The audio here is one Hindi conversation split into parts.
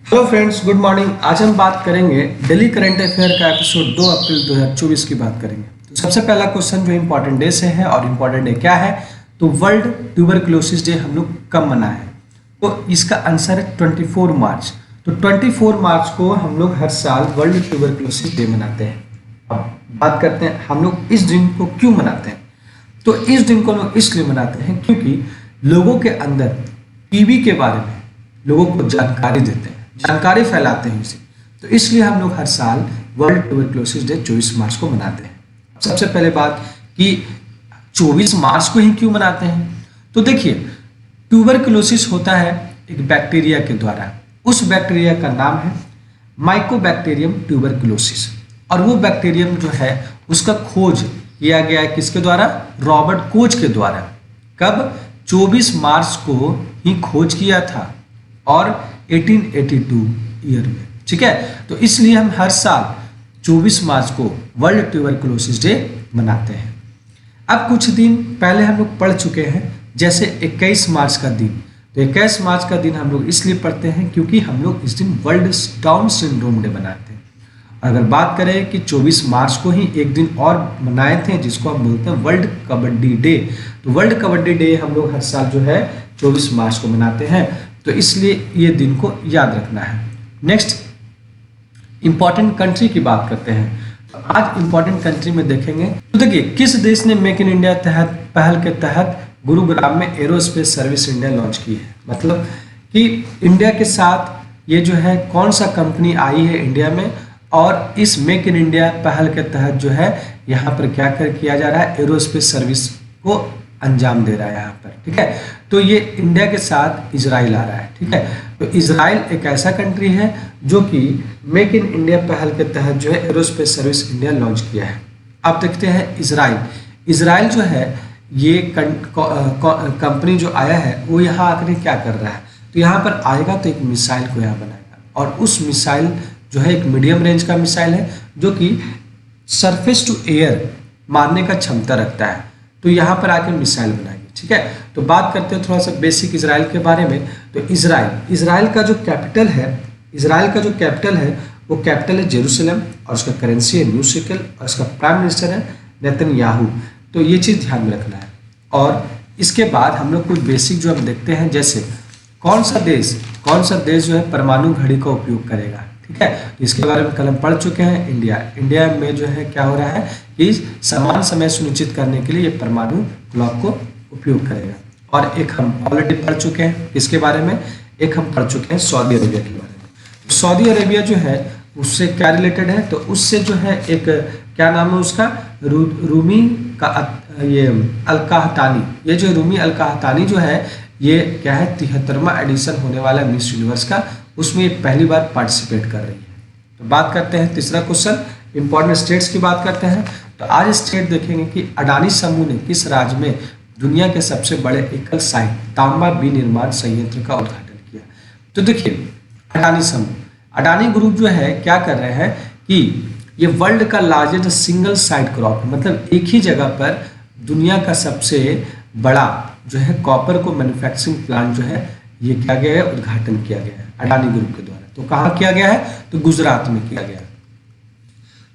Hello friends, good morning. आज हम बात करेंगे दिल्ली करंट अफेयर का एपिसोड 2 अप्रैल 2024 की बात करेंगे। तो सबसे पहला क्वेश्चन जो इम्पोर्टेंट डे से है, और इम्पोर्टेंट डे क्या है, तो वर्ल्ड ट्यूबरक्लोसिस डे हम लोग कब मनाएं? तो इसका आंसर है 24 मार्च। तो 24 मार्च को हम लोग हर साल वर्ल्ड ट्यूबरक्लोसिस डे मनाते हैं। अब बात करते हैं हम लोग इस दिन को क्यों मनाते हैं। तो इस दिन को लोग इसलिए मनाते हैं क्योंकि लोगों के अंदर टीबी के बारे में लोगों को जानकारी देते हैं, जानकारी फैलाते हैं इसे। तो इसलिए हम लोग हर साल वर्ल्ड ट्यूबरक्लोसिस डे 24 मार्च को मनाते हैं। सबसे पहले बात कि 24 मार्च को ही क्यों मनाते हैं, तो देखिए ट्यूबरक्लोसिस होता है एक बैक्टीरिया के द्वारा। उस बैक्टीरिया का नाम है माइकोबैक्टीरियम ट्यूबरक्लोसिस, और वो बैक्टीरियम जो है उसका खोज किया गया है किसके द्वारा? रॉबर्ट कोच के द्वारा। कब? 24 मार्च को ही खोज किया था, और 1882 ईयर में। ठीक है, तो इसलिए हम हर साल 24 मार्च को वर्ल्ड ट्यूबरक्लोसिस डे मनाते हैं। अब कुछ दिन पहले हम लोग पढ़ चुके हैं, जैसे 21 मार्च का दिन। तो 21 मार्च का दिन हम लोग इसलिए पढ़ते हैं क्योंकि हम लोग इस दिन वर्ल्ड डाउन सिंड्रोम डे मनाते हैं। अगर बात करें कि 24 मार्च को ही एक दिन और मनाए थे जिसको हम बोलते हैं वर्ल्ड कबड्डी डे। तो वर्ल्ड कबड्डी डे हम लोग हर साल जो है 24 मार्च को मनाते हैं, तो इसलिए ये दिन को याद रखना है। नेक्स्ट इंपॉर्टेंट कंट्री की बात करते हैं। आज इंपॉर्टेंट कंट्री में देखेंगे, तो देखिए किस देश ने मेक इन इंडिया पहल के तहत गुरुग्राम में एरोस्पेस सर्विस इंडिया लॉन्च की है। मतलब कि इंडिया के साथ ये जो है कौन सा कंपनी आई है इंडिया में, और इस मेक इन इंडिया पहल के तहत जो है यहाँ पर क्या किया जा रहा है, एरोस्पेस सर्विस को अंजाम दे रहा है यहाँ पर। ठीक है, तो ये इंडिया के साथ इजराइल आ रहा है। ठीक है, तो इजराइल एक ऐसा कंट्री है जो कि मेक इन इंडिया पहल के तहत जो है एरोस्पेस सर्विस इंडिया लॉन्च किया है। अब देखते हैं इजराइल जो है ये कंपनी जो आया है वो यहाँ आकर क्या कर रहा है, तो यहाँ पर आएगा तो एक मिसाइल को यहाँ बनाएगा, और उस मिसाइल जो है एक मीडियम रेंज का मिसाइल है जो कि सरफेस टू एयर मारने का क्षमता रखता है। तो यहाँ पर आके मिसाइल बनाएंगे। ठीक है, तो बात करते हैं थोड़ा सा बेसिक इजराइल के बारे में। तो इजराइल का जो कैपिटल है वो कैपिटल है जेरूसलम, और उसका करेंसी है न्यू शेकेल, और उसका प्राइम मिनिस्टर है नेतन्याहू। तो ये चीज़ ध्यान में रखना है। और इसके बाद हम लोग कुछ बेसिक जो हम देखते हैं, जैसे कौन सा देश जो है परमाणु घड़ी का उपयोग करेगा। ठीक है, तो इसके बारे में कल हम पढ़ चुके हैं। इंडिया में जो है क्या हो रहा है कि समान समय सुनिश्चित करने के लिए ये परमाणु क्लॉक को उपयोग करेगा। और एक हम ऑलरेडी पढ़ चुके हैं किसके बारे में, एक हम पढ़ चुके हैं सऊदी अरेबिया के बारे में। तो सऊदी अरेबिया जो है उससे क्या रिलेटेड है, तो उससे जो है एक क्या नाम है उसका, रूमी का ये अल-काहतानी। ये जो रूमी अल-काहतानी जो है ये क्या है 73वां एडिशन होने वाला मिस यूनिवर्स का, उसमें ये पहली बार पार्टिसिपेट कर रही है। तो बात करते हैं तीसरा क्वेश्चन, इंपॉर्टेंट स्टेट्स की बात करते हैं। तो आज स्टेट देखेंगे कि अडानी समूह ने किस राज्य में दुनिया के सबसे बड़े एकल साइट तांबा विनिर्माण संयंत्र का उद्घाटन किया। तो देखिए अडानी ग्रुप जो है क्या कर रहे हैं कि ये वर्ल्ड का लार्जेस्ट सिंगल साइट क्रॉप, मतलब एक ही जगह पर दुनिया का सबसे बड़ा जो है कॉपर को मैन्युफैक्चरिंग प्लांट जो है ये किया गया है, उद्घाटन किया गया है अडानी ग्रुप के द्वारा। तो कहाँ किया गया है, तो गुजरात में किया गया है।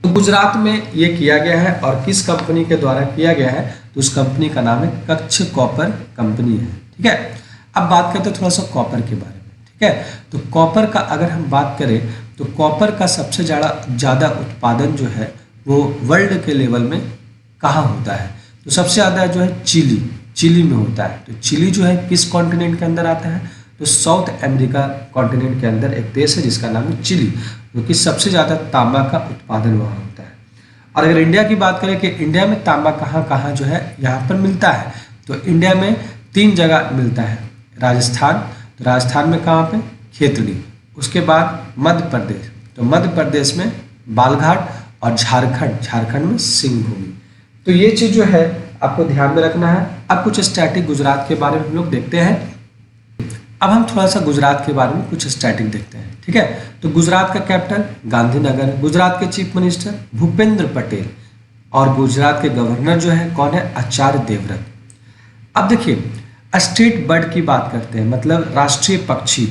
तो गुजरात में ये किया गया है, और किस कंपनी के द्वारा किया गया है, तो उस कंपनी का नाम है कच्छ कॉपर कंपनी है। ठीक है, अब बात करते हैं थोड़ा सा कॉपर के बारे में। ठीक है, तो कॉपर का अगर हम बात करें तो कॉपर का सबसे ज़्यादा उत्पादन जो है वो वर्ल्ड के लेवल में कहाँ होता है, तो सबसे ज़्यादा जो है चिली में होता है। तो चिली जो है किस कॉन्टिनेंट के अंदर आता है, तो साउथ अमेरिका कॉन्टिनेंट के अंदर एक देश है जिसका नाम है चिली, जो कि सबसे ज़्यादा तांबा का उत्पादन वहाँ होता है। और अगर इंडिया की बात करें कि इंडिया में तांबा कहाँ कहाँ जो है यहाँ पर मिलता है, तो इंडिया में 3 जगह मिलता है। राजस्थान, तो राजस्थान में कहाँ पे, खेतड़ी। उसके बाद मध्य प्रदेश, तो मध्य प्रदेश में बालघाट, और झारखंड में सिंहभूमि। तो ये चीज़ जो है आपको ध्यान में रखना है। अब कुछ स्टैटिक गुजरात के बारे में हम लोग देखते हैं। अब हम थोड़ा सा गुजरात के बारे में कुछ स्टैटिक देखते हैं। ठीक है, तो गुजरात का कैपिटल गांधीनगर, गुजरात के चीफ मिनिस्टर भूपेंद्र पटेल, और गुजरात के गवर्नर जो है कौन है, आचार्य देवव्रत। अब देखिए स्टेट बर्ड की बात करते हैं, मतलब राष्ट्रीय पक्षी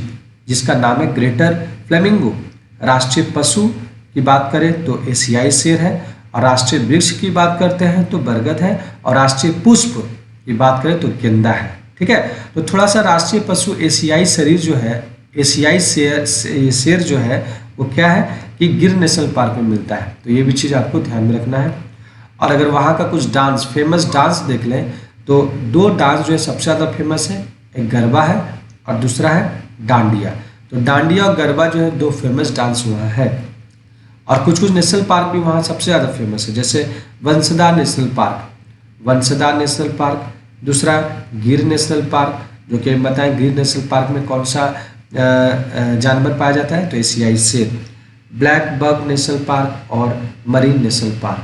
जिसका नाम है ग्रेटर फ्लेमिंगो। राष्ट्रीय पशु की बात करें तो एशियाई शेर है, और राष्ट्रीय वृक्ष की बात करते हैं तो बरगद है, और राष्ट्रीय पुष्प की बात करें तो गेंदा है। ठीक है, तो थोड़ा सा राष्ट्रीय पशु एशियाई शरीर जो है, एशियाई शेर जो है वो क्या है कि गिर नेशनल पार्क में मिलता है, तो ये भी चीज़ आपको ध्यान में रखना है। और अगर वहाँ का कुछ डांस, फेमस डांस देख लें तो दो डांस जो है सबसे ज़्यादा फेमस है, एक गरबा है और दूसरा है डांडिया। तो डांडिया और गरबा जो है दो फेमस डांस वहाँ है। और कुछ कुछ नेशनल पार्क भी वहाँ सबसे ज़्यादा फेमस है, जैसे वंसदा नेशनल पार्क, दूसरा गिर नेशनल पार्क, जो कि बताएं गिर नेशनल पार्क में कौन सा जानवर पाया जाता है, तो एशियाई शेर, ब्लैक बक नेशनल पार्क और मरीन नेशनल पार्क।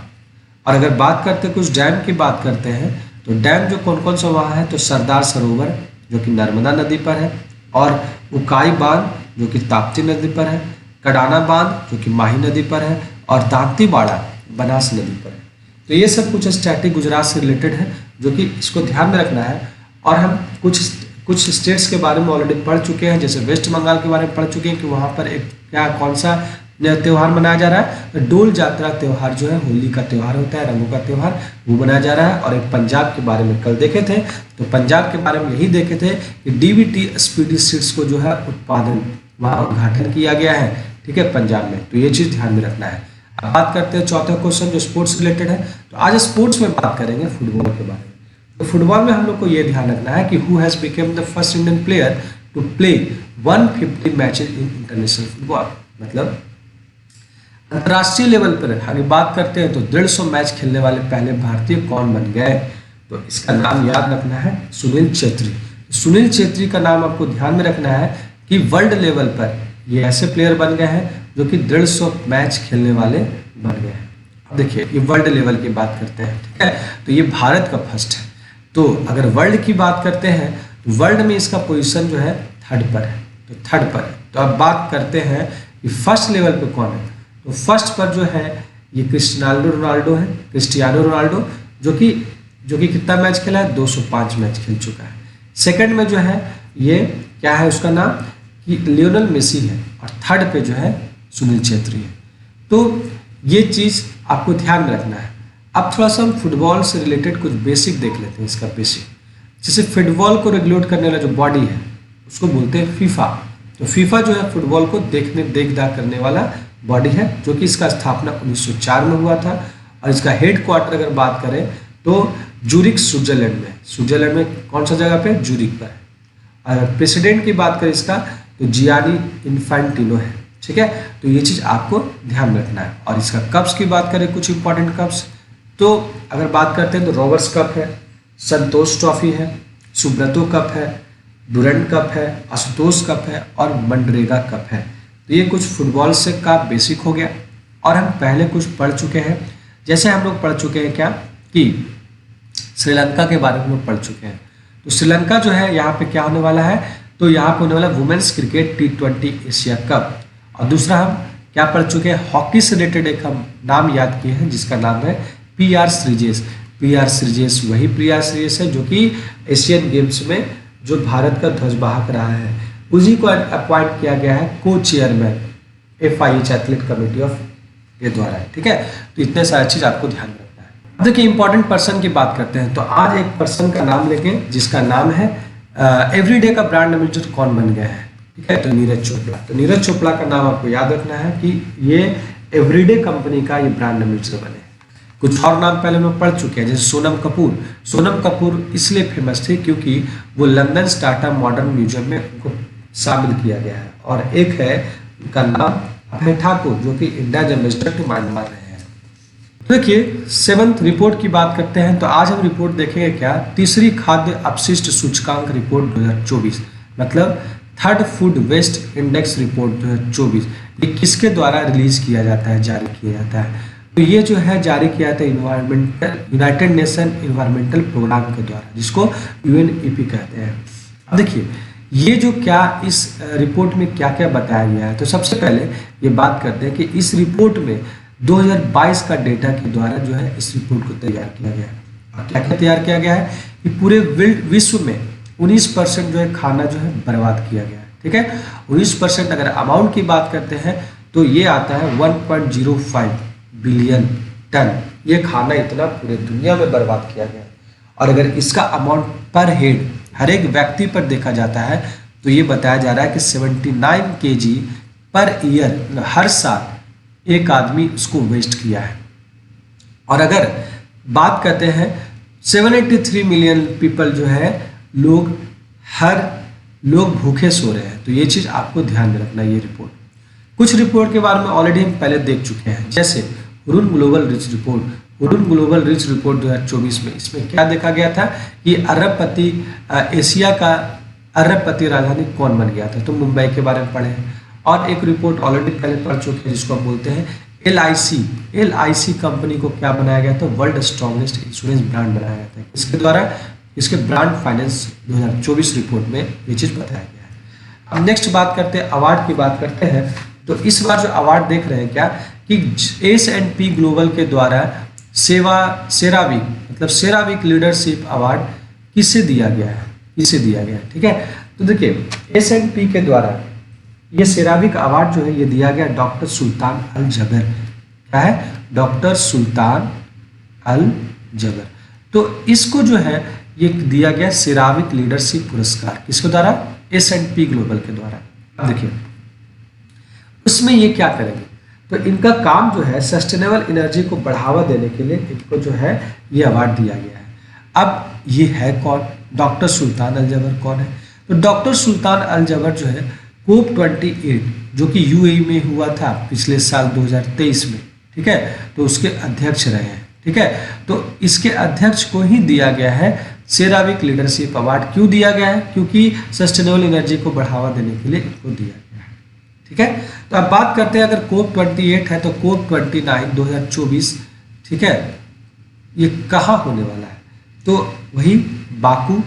और अगर बात करते कुछ डैम की बात करते हैं तो डैम जो कौन कौन सा वहाँ है, तो सरदार सरोवर जो कि नर्मदा नदी पर है, और उकाई बांध जो कि ताप्ती नदी पर है, कडाना बांध जो कि माही नदी पर है, और दांतीवाड़ा बनास नदी पर है। तो ये सब कुछ स्टैटिक गुजरात से रिलेटेड है, जो कि इसको ध्यान में रखना है। और हम कुछ स्टेट्स के बारे में ऑलरेडी पढ़ चुके हैं, जैसे वेस्ट बंगाल के बारे में पढ़ चुके हैं कि वहाँ पर एक कौन सा त्यौहार मनाया जा रहा है, तो डोल जात्रा त्यौहार जो है, होली का त्यौहार होता है, रंगों का त्यौहार, वो मनाया जा रहा है। और एक पंजाब के बारे में कल देखे थे, तो पंजाब के बारे में यही देखे थे कि डीबीटी स्पीडी सीड्स को जो है उत्पादन वहाँ उद्घाटन किया गया है, ठीक है, पंजाब में। तो ये चीज़ ध्यान में रखना है। अब बात करते हैं चौथा क्वेश्चन जो स्पोर्ट्स रिलेटेड है। तो आज स्पोर्ट्स में बात करेंगे फुटबॉल के बारे में। तो फुटबॉल में हम लोग को ये ध्यान रखना है कि who has become the first Indian player to play 150 matches in international football. मतलब अंतर्राष्ट्रीय लेवल पर अगर बात करते हैं तो 150 मैच खेलने वाले पहले भारतीय कौन बन गए, तो इसका नाम याद रखना है सुनील छेत्री। सुनील छेत्री का नाम आपको ध्यान में रखना है कि वर्ल्ड लेवल पर ये ऐसे प्लेयर बन गए हैं जो कि 150 मैच खेलने वाले बन गए हैं। अब देखिए ये वर्ल्ड लेवल की बात करते हैं, ठीक है, तो ये भारत का फर्स्ट है। तो अगर वर्ल्ड की बात करते हैं तो वर्ल्ड में इसका पोजीशन जो है थर्ड पर है, तो थर्ड पर है। तो अब बात करते हैं कि फर्स्ट लेवल पे कौन है, तो फर्स्ट पर जो है ये क्रिस्टियानो रोनाल्डो है, जो कि कितना मैच खेला है, 205 मैच खेल चुका है। सेकंड में जो है ये क्या है, उसका नाम कि लियोनेल मेसी है, और थर्ड पे जो है सुनील छेत्री है। तो ये चीज़ आपको ध्यान में रखना है। अब थोड़ा सा हम फुटबॉल से रिलेटेड कुछ बेसिक देख लेते हैं। इसका बेसिक, जैसे फुटबॉल को रेगुलेट करने वाला जो बॉडी है उसको बोलते हैं फीफा। तो फीफा जो है फुटबॉल को देखदाख करने वाला बॉडी है, जो कि इसका स्थापना 1904 में हुआ था। और इसका हेड क्वार्टर अगर बात करें तो जूरिक स्विट्जरलैंड में कौन सा जगह पे, जूरिक पर है। अगर प्रेसिडेंट की बात करें इसका तो जियानी इन्फेंटिनो है, ठीक है। तो ये चीज़ आपको ध्यान रखना है। और इसका कप्स की बात करें, कुछ इंपॉर्टेंट कप्स, तो अगर बात करते हैं तो रॉबर्ट्स कप है, संतोष ट्रॉफी है, सुब्रतो कप है, डुरंड कप है, आशुतोष कप है, और मनरेगा कप है। तो ये कुछ फुटबॉल से का बेसिक हो गया। और हम पहले कुछ पढ़ चुके हैं, जैसे हम लोग पढ़ चुके हैं क्या कि श्रीलंका के बारे में हम लोग पढ़ चुके हैं। तो श्रीलंका जो है यहाँ पे क्या होने वाला है, तो यहाँ पे होने वाला women's cricket T20 Asia cup. और दूसरा हम क्या पढ़ चुके हैं, हॉकी से रिलेटेड एक हम नाम याद किए हैं जिसका नाम है PR श्रीजेश। वही PR श्रीजेश है जो कि एशियन गेम्स में जो भारत का ध्वजवाहक रहा है, उसी को अपॉइंट किया गया है को chairman FIH athlete committee of के द्वारा, ठीक है। तो इतने सारी चीज़ आपको ध्यान रखना है। अब देखिए इंपॉर्टेंट पर्सन की बात करते हैं। तो आज एक पर्सन का नाम लेंगे जिसका नाम है एवरीडे का ब्रांड एम्बेसडर कौन बन गया है, ठीक है, तो नीरज चोपड़ा। तो नीरज चोपड़ा का नाम आपको याद रखना है कि ये एवरीडे कंपनी का ये ब्रांड एम्बेसडर बने। कुछ और नाम पहले हम पढ़ चुके हैं, जैसे सोनम कपूर इसलिए फेमस थे क्योंकि वो लंदन टाटा मॉडर्न म्यूजियम में उनको शामिल किया गया है। और एक है उनका नाम अभय ठाकुर जो कि इंडिया एम्बेसडर टू म्यांमार रहे हैं। देखिए 7th रिपोर्ट की बात करते हैं। तो आज हम रिपोर्ट देखेंगे क्या, तीसरी खाद्य अपशिष्ट सूचकांक रिपोर्ट 2024, मतलब third food waste index report 2024। ये किसके द्वारा रिलीज किया जाता है, जारी किया जाता है, तो ये जो है जारी किया जाता है यूनाइटेड नेशन इन्वायरमेंटल प्रोग्राम के द्वारा, जिसको UNEP कहते हैं। अब देखिए ये जो क्या इस रिपोर्ट में क्या क्या बताया गया है, तो सबसे पहले ये बात करते हैं कि इस रिपोर्ट में 2022 का डेटा के द्वारा जो है इस रिपोर्ट को तैयार किया गया है। क्या क्या तैयार किया गया है कि पूरे विश्व में 19% जो है खाना जो है बर्बाद किया गया है, ठीक है। 19% अगर अमाउंट की बात करते हैं तो ये आता है 1.05 बिलियन टन। ये खाना इतना पूरे दुनिया में बर्बाद किया गया है। और अगर इसका अमाउंट पर हेड हर एक व्यक्ति पर देखा जाता है तो ये बताया जा रहा है कि 79 केजी पर ईयर, हर साल एक आदमी उसको वेस्ट किया है। और अगर बात करते हैं 783 मिलियन पीपल जो है लोग भूखे सो रहे हैं। तो ये चीज़ आपको ध्यान में रखना है। ये रिपोर्ट, कुछ रिपोर्ट के बारे में ऑलरेडी हम पहले देख चुके हैं, जैसे Hurun global rich report. Hurun global rich report 2024 में, इसमें क्या देखा गया था कि अरबपति, एशिया का अरबपति राजधानी कौन बन गया था, तो मुंबई के बारे में पढ़े हैं। और एक रिपोर्ट ऑलरेडी पहले पढ़ चुके हैं जिसको हम बोलते हैं LIC कंपनी को क्या बनाया गया था, वर्ल्ड स्ट्रॉन्गेस्ट इंश्योरेंस ब्रांड बनाया गया था। इसके द्वारा इसके ब्रांड फाइनेंस 2024 रिपोर्ट में ये चीज़ बताया गया है। अब नेक्स्ट बात करते हैं, अवार्ड की बात करते हैं। तो इस बार जो अवार्ड देख रहे हैं क्या कि S&P ग्लोबल के द्वारा सेरावीक मतलब सेरावीक लीडरशिप अवार्ड किसे दिया गया है, ठीक है। तो देखिए S&P के द्वारा ये सेरावीक अवार्ड जो है ये दिया गया डॉक्टर सुल्तान अल जबर। क्या है, डॉक्टर सुल्तान अल जबर। तो इसको जो है ये दिया गया सेरावीक लीडरशिप पुरस्कार, किसके द्वारा, S&P ग्लोबल के द्वारा। अब देखिए उसमें ये क्या करेंगे, तो इनका काम जो है सस्टेनेबल एनर्जी को बढ़ावा देने के लिए इनको जो है ये अवार्ड दिया गया है। अब ये है कौन, डॉक्टर सुल्तान अल जबर कौन है, तो डॉक्टर सुल्तान अल जबर जो है COP28 जो कि UAE में हुआ था पिछले साल 2023 में, ठीक है, तो उसके अध्यक्ष रहे हैं, ठीक है। तो इसके अध्यक्ष को ही दिया गया है सेरावीक लीडरशिप अवार्ड। क्यों दिया गया है, क्योंकि सस्टेनेबल एनर्जी को बढ़ावा देने के लिए इनको दिया गया है, ठीक है। तो अब बात करते हैं, अगर COP28 है तो COP29 2024, ठीक है, ये कहाँ होने वाला है, तो वही बाकू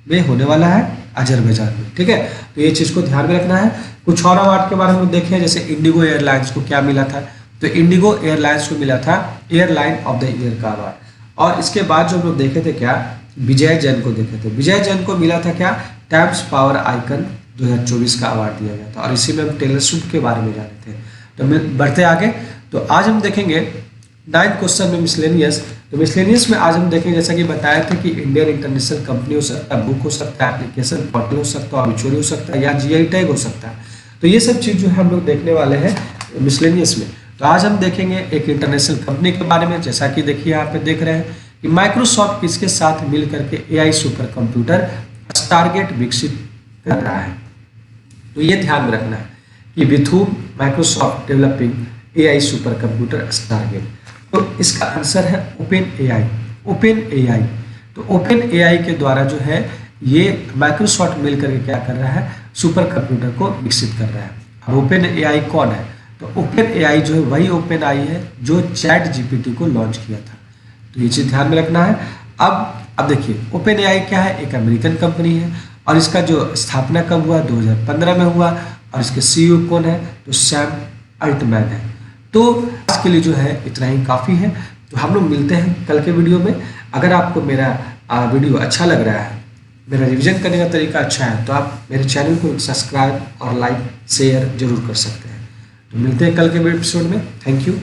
में होने वाला है, अजरबैजान में, ठीक है। तो ये चीज़ को ध्यान में रखना है। कुछ और अवार्ड के बारे में देखें, जैसे इंडिगो एयरलाइंस को क्या मिला था, तो इंडिगो एयरलाइंस को मिला था एयरलाइन ऑफ द ईयर का अवार्ड। और इसके बाद जो हम लोग देखे थे क्या, विजय जैन को देखे थे, विजय जैन को मिला था क्या, टाइम्स पावर आइकन 2024 का अवार्ड दिया गया था। और इसी में हम टेलर स्विफ्ट के बारे में जाने थे। तो बढ़ते आगे, तो आज हम देखेंगे 9th क्वेश्चन में मिसलेनियस। तो मिसलेनियस में आज हम देखेंगे, जैसा कि बताया था कि इंडियन इंटरनेशनल कंपनी हो सकता है, बुक हो सकता है, एप्लीकेशन पोर्टल हो सकता है, ऑब्ituary हो सकता है, या GI टैग हो सकता है। तो ये सब चीज़ जो है हम लोग देखने वाले हैं मिसलेनियस में। तो आज हम देखेंगे एक इंटरनेशनल कंपनी के बारे में, जैसा कि देखिए यहाँ पे देख रहे हैं कि माइक्रोसॉफ्ट किसके साथ मिल करके AI सुपर कंप्यूटर स्टारगेट विकसित कर रहा है। तो ये ध्यान में रखना है कि with whom Microsoft developing AI super computer Stargate. तो इसका आंसर है ओपन एआई। तो ओपन एआई के द्वारा जो है ये माइक्रोसॉफ्ट मिल करके क्या कर रहा है, सुपर कंप्यूटर को विकसित कर रहा है। अब ओपन एआई कौन है, तो ओपन एआई जो है वही ओपन आई है जो ChatGPT को लॉन्च किया था। तो ये चीज़ ध्यान में रखना है। अब देखिए ओपन एआई क्या है, एक अमेरिकन कंपनी है और इसका जो स्थापना कब हुआ, 2015 में हुआ। और इसके CEO कौन है, तो सैम अल्टमैन है। तो आज के लिए जो है इतना ही काफ़ी है। तो हम लोग मिलते हैं कल के वीडियो में। अगर आपको मेरा वीडियो अच्छा लग रहा है, मेरा रिवीजन करने का तरीका अच्छा है, तो आप मेरे चैनल को सब्सक्राइब और लाइक शेयर जरूर कर सकते हैं। तो मिलते हैं कल के एपिसोड में। Thank you.